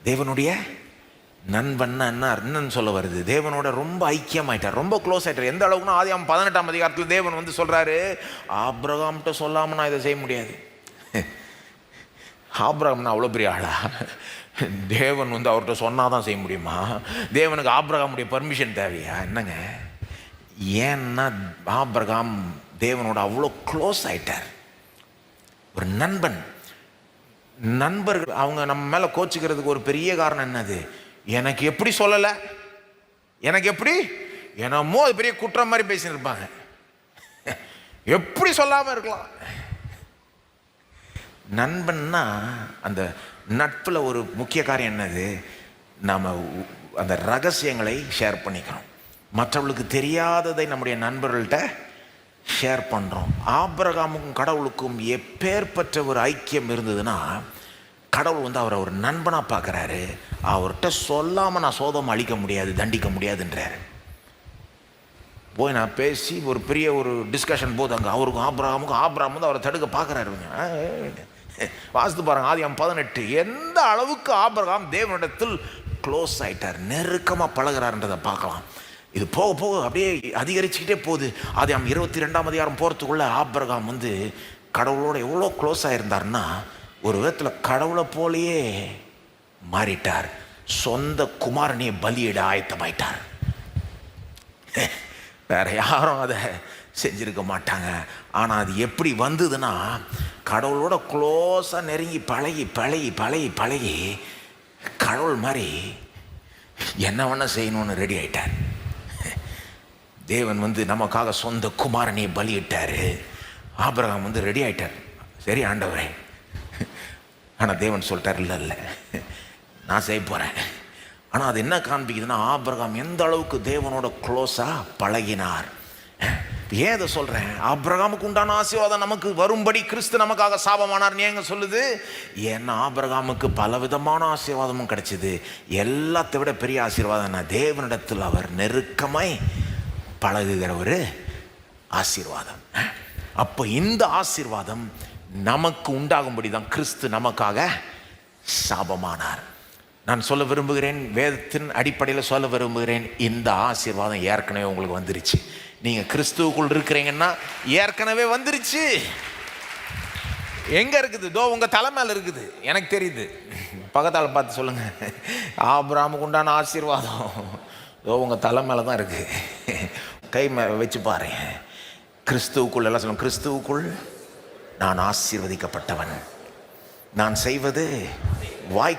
தேவனுடைய நண்பன் என்னன்னு சொல்ல வருது, தேவனோட ரொம்ப ஐக்கியமாயிட்டார், ரொம்ப க்ளோஸ் ஆயிட்டார். எந்த அளவுக்குன்னா ஆதியாகமம் 18ஆம் அதிகாரத்தில் தேவன் வந்து சொல்றாரு, ஆபிரகாம்கிட்ட சொல்லாம நான் இதை செய்ய முடியாது. ஆபிரகாம்னா அவ்வளோ பெரிய ஆளா? தேவன் வந்து அவர்கிட்ட சொன்னாதான் செய்ய முடியுமா? தேவனுக்கு ஆபிரகாமுடைய பர்மிஷன் தேவையா என்னங்க? ஏன்னா ஆபிரகாம் தேவனோட அவ்வளோ க்ளோஸ் ஆயிட்டார். ஒரு நண்பன். நண்பர்கள் அவங்க நம்ம மேலே கோச்சிக்கிறதுக்கு ஒரு பெரிய காரணம் என்னது? எனக்கு எப்படி சொல்லலை, எனக்கு எப்படி என்னமோ அது பெரிய குற்றம் மாதிரி பேசின்னு இருப்பாங்க. எப்படி சொல்லாமல் இருக்கலாம்? நண்பன்னா அந்த நட்பில் ஒரு முக்கிய காரியம் என்னது? நாம் அந்த ரகசியங்களை ஷேர் பண்ணிக்கிறோம். மற்றவர்களுக்கு தெரியாததை நம்முடைய நண்பர்கள்ட்ட ஷேர் பண்ணுறோம். ஆபிரகாமுக்கும் கடவுளுக்கும் எப்பேற்பட்ட ஒரு ஐக்கியம் இருந்ததுன்னா, கடவுள் வந்து அவரை ஒரு நண்பனாக பார்க்குறாரு. அவர்கிட்ட சொல்லாமல் நான் சோதம் அழிக்க முடியாது, தண்டிக்க முடியாதுன்றார். போய் நான் பேசி ஒரு பெரிய ஒரு டிஸ்கஷன் போது அங்கே அவருக்கும் ஆபிரகாம் வந்து அவரை தடுக்க பார்க்குறாரு. வாசித்து பாருங்க ஆதியாகமம் 18. எந்த அளவுக்கு ஆபிரகாம் தேவனிடத்தில் க்ளோஸ் ஆயிட்டார், நெருக்கமாக பழகிறார்ன்றதை பார்க்கலாம். இது போக போக அப்படியே அதிகரிச்சுக்கிட்டே போகுது. ஆதியாகமம் 22ஆம் அதிகாரம் போகிறதுக்குள்ள ஆபிரகாம் வந்து கடவுளோட எவ்வளோ க்ளோஸ் ஆகிருந்தார்னா, ஒரு விதத்தில் கடவுளை போலேயே மாறிட்டார். சொந்த குமாரனையை பலியிட ஆயத்தமாயிட்டார். வேற யாரும் அதை செஞ்சிருக்க மாட்டாங்க. ஆனால் அது எப்படி வந்ததுன்னா, கடவுளோட க்ளோஸாக நெருங்கி பழகி பழகி பழகி பழகி கடவுள் மாதிரி என்ன வேணா செய்யணும்னு ரெடி ஆயிட்டார். தேவன் வந்து நமக்காக சொந்த குமாரனையை பலியிட்டார். ஆபிரகாம் வந்து ரெடி ஆயிட்டார். சரி ஆண்டவரே. ஆனால் தேவன் சொல்லிட்டார், இல்லை நான் செய்ய போகிறேன். ஆனால் அது என்ன காண்பிக்குதுன்னா, ஆபிரகாம் எந்த அளவுக்கு தேவனோட க்ளோஸாக பழகினார். ஏன் இதை சொல்கிறேன்? ஆபிரகாமுக்கு உண்டான ஆசீர்வாதம் நமக்கு வரும்படி கிறிஸ்து நமக்காக சாபமானார் ஏங்க சொல்லுது? ஏன்னா ஆபிரகாமுக்கு பலவிதமான ஆசீர்வாதமும் கிடைச்சிது. எல்லாத்தை விட பெரிய ஆசீர்வாதம் என்ன? தேவனிடத்தில் அவர் நெருக்கமாய் பழகுகிற ஒரு ஆசீர்வாதம். அப்போ இந்த ஆசீர்வாதம் நமக்கு உண்டாகும்படி தான் கிறிஸ்து நமக்காக சாபமானார். நான் சொல்ல விரும்புகிறேன், வேதத்தின் அடிப்படையில் சொல்ல விரும்புகிறேன், இந்த ஆசீர்வாதம் ஏற்கனவே உங்களுக்கு வந்துருச்சு. நீங்கள் கிறிஸ்துவுக்குள் இருக்கிறீங்கன்னா ஏற்கனவே வந்துருச்சு. எங்கே இருக்குது? தோ உங்கள் தலை மேலே இருக்குது. எனக்கு தெரியுது. பக்கத்தால் பார்த்து சொல்லுங்கள், ஆபிரகாமுக்கு உண்டான ஆசீர்வாதம் தோ உங்கள் தலை மேலே தான் இருக்குது. கை வச்சு பாருங்க. கிறிஸ்துவுக்குள் எல்லாம் சொல்லுங்க, கிறிஸ்துவுக்குள் நான் ஆசீர்வதிக்கப்பட்டவன். நான் செய்வது வாய்